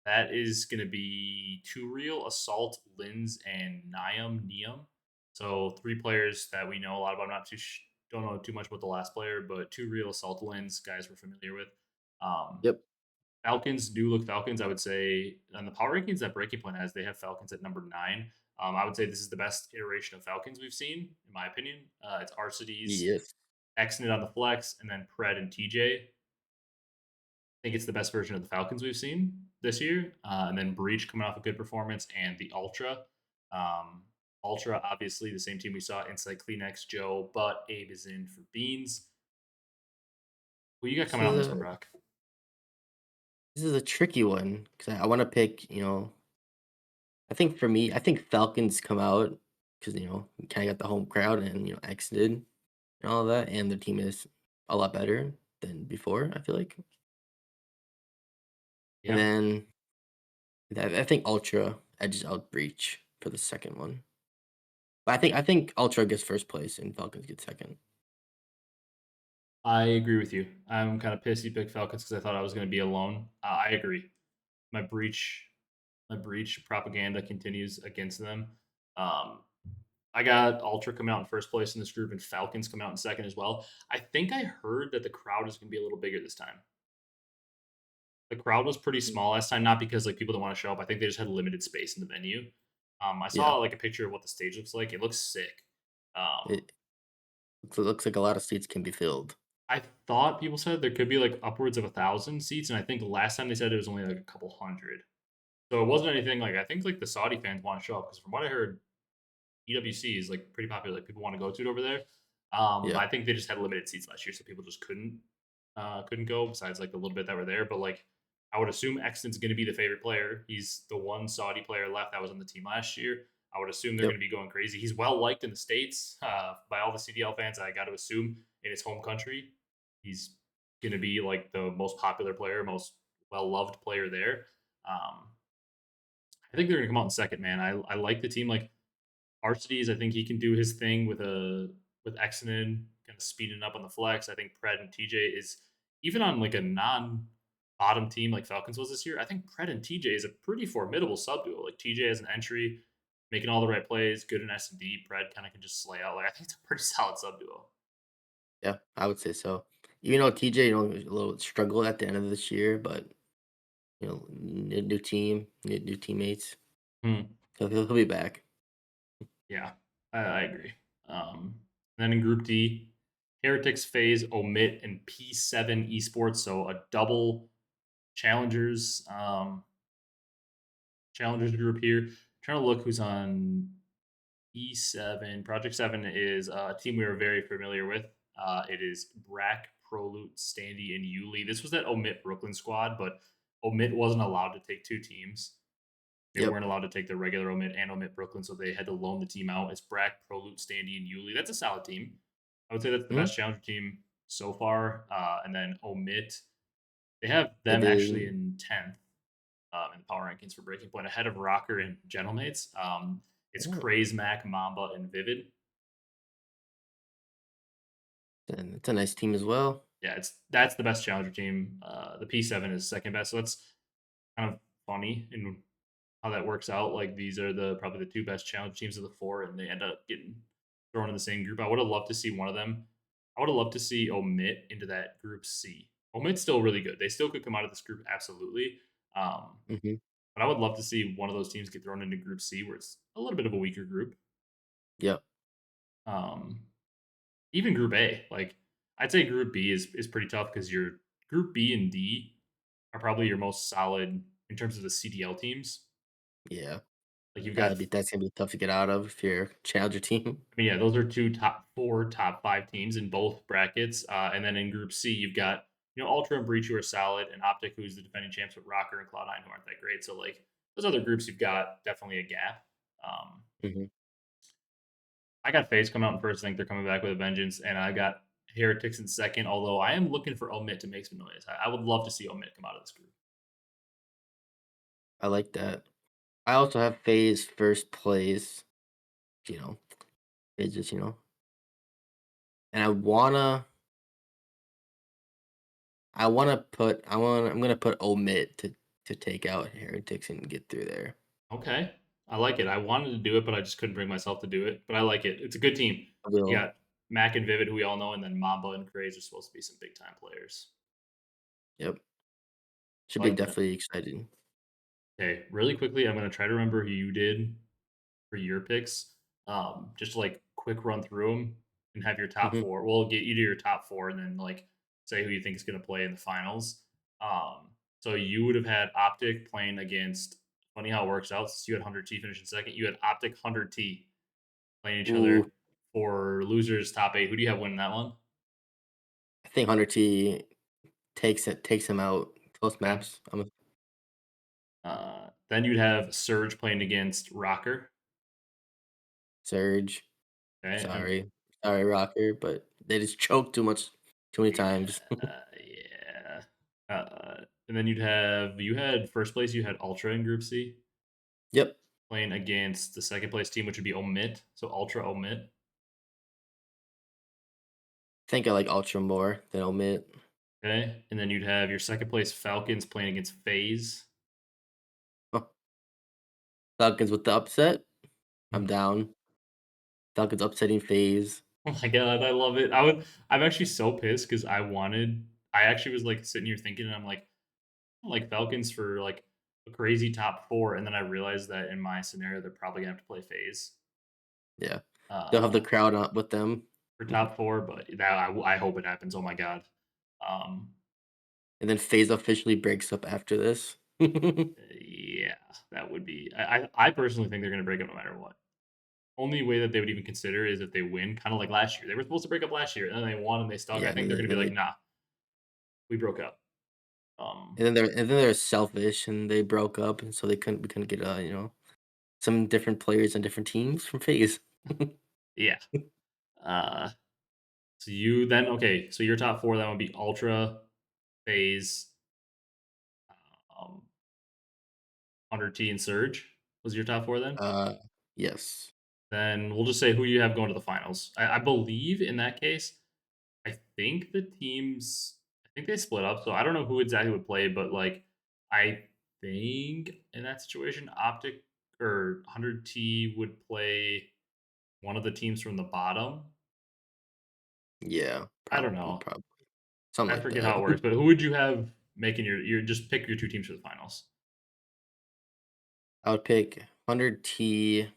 Speaker 1: That is going to be Two Real, Assault, Lins, and Neum. So three players that we know a lot about. I'm not don't know too much about the last player, but Two Real, Assault, Lins, guys we're familiar with. Um,
Speaker 2: Yep.
Speaker 1: Falcons do look Falcons. I would say on the power rankings that Breaking Point has, they have Falcons at number 9. I would say this is the best iteration of Falcons we've seen, in my opinion. It's Arcitys,
Speaker 2: Yes.
Speaker 1: Exnit on the flex, and then Pred and TJ. I think it's the best version of the Falcons we've seen this year. And then Breach coming off a good performance, and the Ultra. Um, Ultra, obviously, the same team we saw inside Kleenex Joe, but Abe is in for Beans. Who you got
Speaker 2: This
Speaker 1: coming out
Speaker 2: is
Speaker 1: in this one,
Speaker 2: a
Speaker 1: Brock?
Speaker 2: this is a tricky one because I want to pick. I think for me, I think Falcons come out because we kind of got the home crowd and exited and all of that, and the team is a lot better than before. I feel like, and
Speaker 1: Yeah,
Speaker 2: then I think Ultra edges out Breach for the second one. But I think Ultra gets first place and Falcons get second.
Speaker 1: I agree with you. I'm kind of pissed you picked Falcons because I thought I was going to be alone. I agree. My breach, my breach propaganda continues against them. Um, I got Ultra coming out in first place in this group, and Falcons coming out in second as well. I think I heard that the crowd is going to be a little bigger this time. The crowd was pretty
Speaker 2: Mm,
Speaker 1: small last time, not because like people don't want to show up. I think they just had limited space in the venue. I
Speaker 2: yeah,
Speaker 1: saw like a picture of what the stage looks like. It looks sick. Um,
Speaker 2: it looks like a lot of seats can be filled.
Speaker 1: I thought people said there could be like upwards of 1,000 seats, and I think last time they said it was only like a couple hundred. So it wasn't anything like I think like the Saudi fans want to show up because from what I heard, EWC is like pretty popular. Like people want to go to it over there.
Speaker 2: Yeah,
Speaker 1: I think they just had limited seats last year, so people just couldn't go. Besides like the little bit that were there, but like I would assume Exton's going to be the favorite player. He's the one Saudi player left that was on the team last year. I would assume they're
Speaker 2: yep,
Speaker 1: going to be going crazy. He's well liked in the states by all the CDL fans. I got to assume in his home country, he's going to be like the most popular player, most well loved player there. Um, I think they're going to come out in second, man. I like the team. Like Arcitys, I think he can do his thing with Exonin, kind of speeding up on the flex. I think Pred and TJ is even on like a non bottom team like Falcons was this year. I think Pred and TJ is a pretty formidable sub duo. Like TJ has an entry, making all the right plays, good in S and D. Pred kind of can just slay out. Like I think it's a pretty solid sub duo.
Speaker 2: yeah, I would say so. Even though TJ, was a little struggle at the end of this year, but new team, new teammates,
Speaker 1: Hmm.
Speaker 2: so he'll be back.
Speaker 1: Yeah, I agree. Then in Group D, Heretics, Phase, Omit, and P7 Esports. So a double challengers. Challengers group here. Trying to look who's on E7. Project 7 is a team we are very familiar with. It is Brack, Prolute, Standy, and Yuli. This was that Omit Brooklyn squad, but Omit wasn't allowed to take two teams. They
Speaker 2: Yep.
Speaker 1: weren't allowed to take the regular Omit and Omit Brooklyn, so they had to loan the team out. It's Brack, Prolute, Standy, and Yuli. That's a solid team. I would say that's the
Speaker 2: Mhm.
Speaker 1: best challenger team so far. And then Omit, they have
Speaker 2: They
Speaker 1: them actually
Speaker 2: did.
Speaker 1: in 10th in the power rankings for Breaking Point, ahead of Rocker and Gentlemates. It's
Speaker 2: Oh,
Speaker 1: Craze Mac, Mamba, and Vivid.
Speaker 2: and it's a nice team as well.
Speaker 1: Yeah, that's the best challenger team. The P7 is second best, so that's kind of funny in how that works out. Like these are the probably the two best challenge teams of the four, and they end up getting thrown in the same group. I would have loved to see one of them. I would have loved to see Omit into that group C. Omit's still really good. They still could come out of this group absolutely. Um,
Speaker 2: Hmm.
Speaker 1: but I would love to see one of those teams get thrown into Group C, where it's a little bit of a weaker group.
Speaker 2: Yep.
Speaker 1: Um, Even Group A, like I'd say Group B is pretty tough because your Group B and D are probably your most solid in terms of the CDL teams.
Speaker 2: Yeah.
Speaker 1: Like you've got
Speaker 2: That's gonna be tough to get out of if you're a challenger team.
Speaker 1: I mean, yeah, those are two top four, top five teams in both brackets. And then in Group C, you've got Ultra and Breach who are solid, and OpTic who's the defending champs with Rocker and Cloud9 who aren't that great. So like those other groups, you've got definitely a gap. Um,
Speaker 2: Hmm.
Speaker 1: I got FaZe come out in first. I think they're coming back with a vengeance, and I got Heretics in second. Although I am looking for Omit to make some noise. I would love to see Omit come out of this group.
Speaker 2: I like that. I also have Phase first place. You know, it's just and I'm gonna put omit to take out heretics and get through there.
Speaker 1: Okay, I like it. I wanted to do it, but I just couldn't bring myself to do it. But I like it. It's a good team.
Speaker 2: I
Speaker 1: You
Speaker 2: will.
Speaker 1: got Mac and Vivid, who we all know, and then Mamba and Craze are supposed to be some big time players.
Speaker 2: Yep. Should
Speaker 1: I
Speaker 2: be
Speaker 1: like that.
Speaker 2: definitely exciting.
Speaker 1: Okay, really quickly, I'm gonna try to remember who you did for your picks. Just to, like quick run through them and have your top
Speaker 2: Hmm.
Speaker 1: four. We'll get you to your top four, and then like say who you think is gonna play in the finals. So you would have had Optic playing against. Funny how it works out. Since you had 100T finishing second, you had Optic 100T playing each
Speaker 2: Ooh,
Speaker 1: other for losers top eight. Who do you have winning that one?
Speaker 2: I think Hunter T takes him out close
Speaker 1: Okay.
Speaker 2: maps. I'm a
Speaker 1: Then you'd have Surge playing against Rocker.
Speaker 2: Surge.
Speaker 1: Okay, and
Speaker 2: Sorry, Rocker, but they just choke too many times.
Speaker 1: yeah. And then you had first place. You had Ultra in Group C
Speaker 2: Yep.
Speaker 1: playing against the second place team, which would be Omit. So Ultra Omit.
Speaker 2: Think I like Ultra more than omit.
Speaker 1: Okay, and then you'd have your second place Falcons playing against FaZe.
Speaker 2: Oh, Falcons with the upset. I'm down. Falcons upsetting phase.
Speaker 1: Oh my god, I love it. I'm actually so pissed because I actually was like sitting here thinking, and I'm like, like Falcons for like a crazy top four, and then I realized that in my scenario they're probably gonna have to play phase
Speaker 2: Yeah. They'll have the
Speaker 1: uh,
Speaker 2: crowd up with them.
Speaker 1: for top four, but that I hope it happens. Oh my god. Um,
Speaker 2: And then FaZe officially breaks up after this.
Speaker 1: yeah, that would be. I personally think they're gonna break up no matter what. Only way that they would even consider is if they win, kind of like last year. They were supposed to break up last year, and then they won and they stuck.
Speaker 2: Yeah,
Speaker 1: I
Speaker 2: and
Speaker 1: think they're gonna be
Speaker 2: then
Speaker 1: like,
Speaker 2: they
Speaker 1: nah, we broke up. Um,
Speaker 2: they're selfish and they broke up and so we couldn't get some different players and different teams from FaZe.
Speaker 1: yeah. Uh, so you then okay. So your top four then would be Ultra, Phase, um, 100T, and Surge. Was your top four then?
Speaker 2: Uh yes.
Speaker 1: Then we'll just say who you have going to the finals. I believe in that case, I think the teams, I think they split up. So I don't know who exactly would play, but like, I think in that situation, OpTic or 100T would play one of the teams from the bottom.
Speaker 2: Yeah,
Speaker 1: I don't
Speaker 2: probably,
Speaker 1: know.
Speaker 2: probably. Something
Speaker 1: I
Speaker 2: like
Speaker 1: forget
Speaker 2: that.
Speaker 1: how it works, but who would you have making your just pick your two teams for the finals?
Speaker 2: I would pick 100T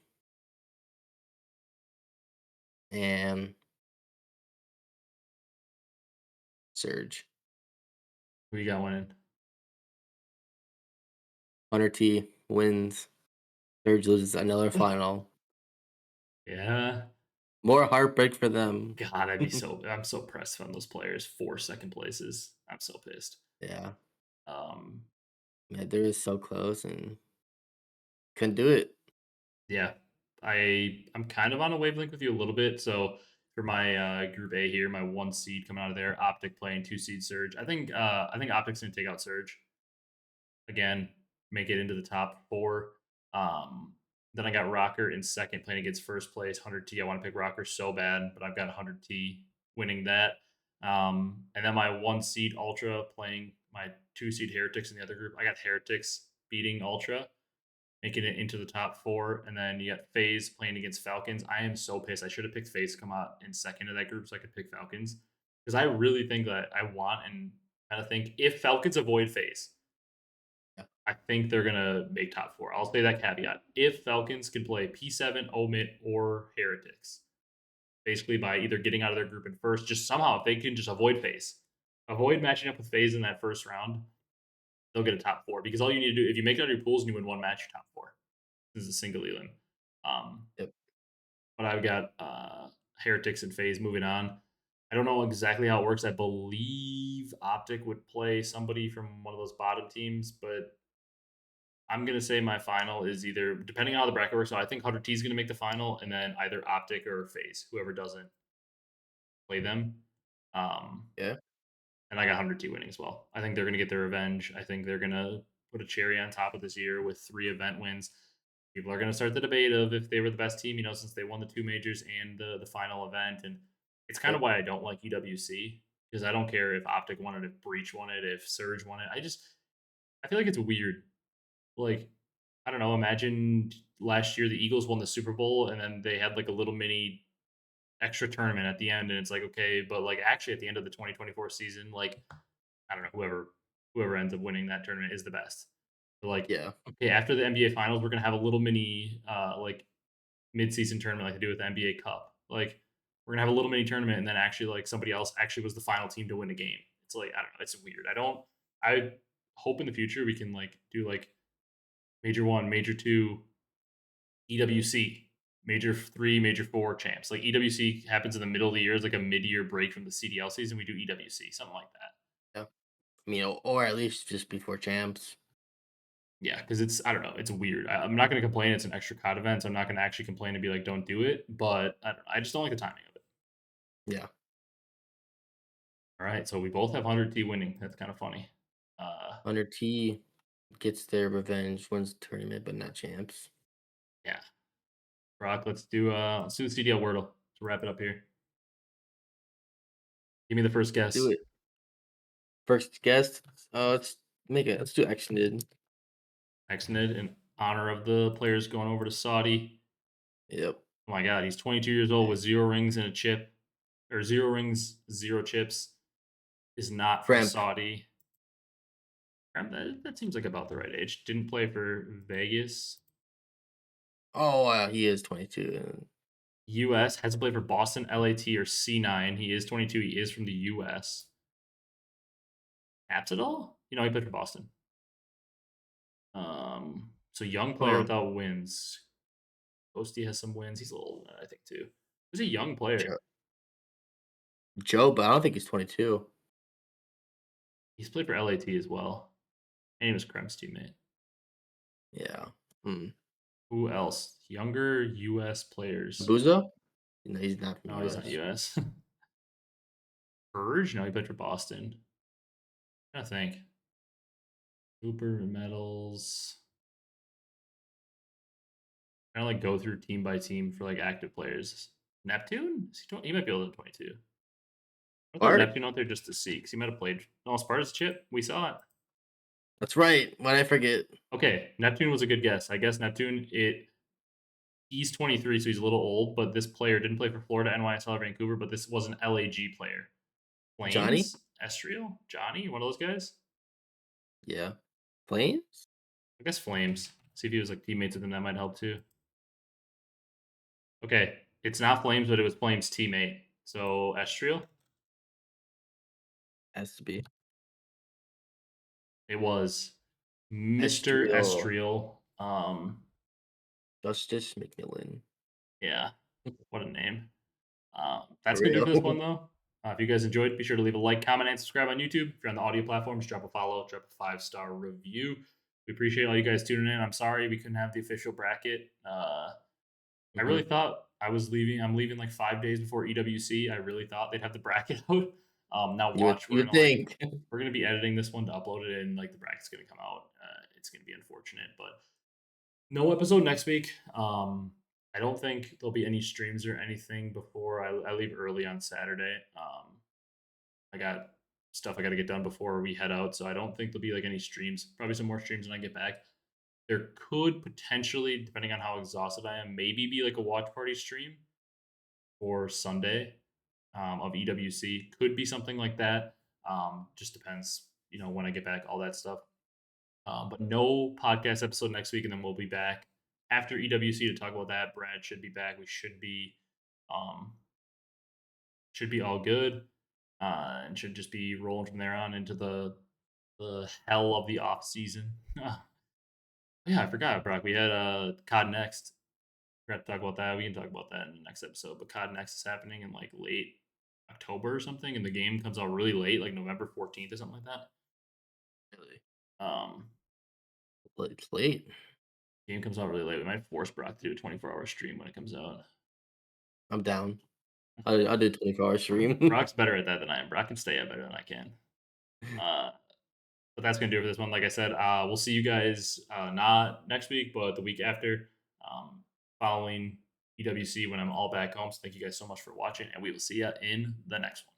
Speaker 2: and Surge.
Speaker 1: Who you got winning?
Speaker 2: 100T wins. Surge loses another final.
Speaker 1: Yeah.
Speaker 2: More heartbreak for them.
Speaker 1: God, I'm so pressed on those players. 4 second places. I'm so pissed.
Speaker 2: Yeah.
Speaker 1: Um,
Speaker 2: Man, they were so close and couldn't do it.
Speaker 1: yeah. I'm kind of on a wavelength with you a little bit. So for my group A here, my 1 seed coming out of there, Optic playing 2 seed Surge. I think Optic's gonna take out Surge again, make it into the top four. Um, then I got Rocker in second, playing against first place 100T. I want to pick Rocker so bad, but I've got 100T winning that. And then my 1 seed Ultra playing my 2 seed Heretics in the other group. I got Heretics beating Ultra, making it into the top four. And then you got FaZe playing against Falcons. I am so pissed. I should have picked FaZe to come out in second of that group so I could pick Falcons. Because I really think that I want and kind of think if Falcons avoid FaZe,
Speaker 2: Yeah.
Speaker 1: I think they're gonna make top four. I'll say that caveat. If Falcons can play P7, Omit, or Heretics, basically by either getting out of their group in first, just somehow if they can just avoid FaZe, avoid matching up with FaZe in that first round, they'll get a top four. Because all you need to do, if you make it out of your pools and you win one match, you're top four. This is a single elim. Um,
Speaker 2: Yep.
Speaker 1: but I've got Heretics and FaZe moving on. I don't know exactly how it works. I believe Optic would play somebody from one of those bottom teams, but I'm gonna say my final is either depending on how the bracket works. So I think 100T is gonna make the final, and then either Optic or Phase, whoever doesn't play them. Um,
Speaker 2: Yeah.
Speaker 1: and I got 100T winning as well. I think they're gonna get their revenge. I think they're gonna put a cherry on top of this year with 3 event wins. People are gonna start the debate of if they were the best team, since they won the 2 majors and the final event. And it's kind of
Speaker 2: Yep.
Speaker 1: why I don't like EWC because I don't care if Optic won it, if Breach won it, if Surge won it. I feel like it's weird. Like, I don't know, imagine last year the Eagles won the Super Bowl and then they had like a little mini extra tournament at the end and it's like, okay, but like actually at the end of the 2024 season, like I don't know, whoever ends up winning that tournament is the best. But like,
Speaker 2: Yeah.
Speaker 1: okay, after the NBA finals, we're gonna have a little mini like mid-season tournament like they do with the NBA Cup. Like we're gonna have a little mini tournament and then actually like somebody else actually was the final team to win a game. It's like, I don't know, it's weird. I hope in the future we can like do like Major one, Major two, EWC, Major three, Major four champs. Like EWC happens in the middle of the year, it's like a mid-year break from the CDL season. We do EWC, something like that.
Speaker 2: Yeah. Or at least just before champs.
Speaker 1: Yeah, because I don't know, it's weird. I'm not going to complain. It's an extra COD event, so I'm not going to actually complain and be like, don't do it. But I don't know, I just don't like the timing of it.
Speaker 2: Yeah.
Speaker 1: All right, so we both have 100T winning. That's kind of funny. Uh,
Speaker 2: 100T gets their revenge, wins the tournament, but not champs.
Speaker 1: yeah, Brock, let's do the CDL Wordle to wrap it up here. Give me the first
Speaker 2: Do
Speaker 1: guess.
Speaker 2: it. First guest. Let's do Extended.
Speaker 1: Exnid in honor of the players going over to Saudi.
Speaker 2: Yep.
Speaker 1: Oh my god, he's 22 years old with 0 rings and a chip, or 0 rings, 0 chips. Is not from
Speaker 2: Fremp.
Speaker 1: Saudi. That seems like about the right age. Didn't play for Vegas.
Speaker 2: Oh, he is 22.
Speaker 1: US hasn't played for Boston, LAT, or C9. He is 22. He is from the US. Apps at all? He played for Boston. So young player
Speaker 2: Huh.
Speaker 1: without wins. Posty has some wins. He's a little, I think, too. He's a young player.
Speaker 2: Joe, Joe, but I don't think he's 22.
Speaker 1: He's played for LAT as well. And he was Krem's teammate.
Speaker 2: Yeah. Hmm.
Speaker 1: Who else? Younger US players.
Speaker 2: Buzo? No, he's not from
Speaker 1: No,
Speaker 2: the
Speaker 1: he's not
Speaker 2: US.
Speaker 1: US. Burge? No, he played for Boston. I think. Hooper medals. Kind of like go through team by team for like active players. Neptune? He might be able to 22. I throw
Speaker 2: Bart?
Speaker 1: Neptune out there just to see because he might have played. No, Sparta's chip. We saw it.
Speaker 2: That's right. Why did I forget?
Speaker 1: Okay, Neptune was a good guess. I guess Neptune. He's 23, so he's a little old. But this player didn't play for Florida, NYSL, or Vancouver. But this was an LAG player.
Speaker 2: Johnny?
Speaker 1: Flames, Estriel, Johnny, one of those guys.
Speaker 2: Yeah. Flames?
Speaker 1: I guess Flames. See if he was like teammates with him. That might help too. Okay, it's not Flames, but it was Flames' teammate. So Estriel.
Speaker 2: Has to be.
Speaker 1: It was Mr.
Speaker 2: Estriel.
Speaker 1: Estriel.
Speaker 2: Justice McMillan.
Speaker 1: Yeah, what a name.
Speaker 2: For
Speaker 1: That's gonna do it for this one
Speaker 2: real.
Speaker 1: though. If you guys enjoyed, be sure to leave a like, comment, and subscribe on YouTube. If you're on the audio platforms, drop a follow, drop a 5-star review. We appreciate all you guys tuning in. I'm sorry we couldn't have the official bracket. I really
Speaker 2: Mhm.
Speaker 1: thought I was leaving. I'm leaving like 5 days before EWC. I really thought they'd have the bracket out. Now watch,
Speaker 2: You would think.
Speaker 1: we're gonna be editing this one to upload it, and like the bracket's gonna come out. It's gonna be unfortunate, but no episode next week. I don't think there'll be any streams or anything before I leave early on Saturday. I got stuff I got to get done before we head out, so I don't think there'll be like any streams. Probably some more streams when I get back. There could potentially, depending on how exhausted I am, maybe be like a watch party stream for Sunday of EWC. Could be something like that. Just depends, when I get back, all that stuff. But no podcast episode next week, and then we'll be back after EWC to talk about that. Brad should be back. We um, should be all good, and should just be rolling from there on into the hell of the off season. Yeah, I forgot, Brock. We had COD Next. Forgot to talk about that. We can talk about that in the next episode. But COD Next is happening in like late October or something, and the game comes out really late, like November 14th or something like that.
Speaker 2: Really?
Speaker 1: Um,
Speaker 2: It's late.
Speaker 1: Game comes out really late. We might force Brock to do a 24-hour stream when it comes out.
Speaker 2: I'm down. I'll do 24-hour stream.
Speaker 1: Brock's better at that than I am. Brock can stay up better than I can. Uh, but that's gonna do it for this one. Like I said, we'll see you guys not next week, but the week after, following EWC when I'm all back home. So thank you guys so much for watching, and we will see you in the next one.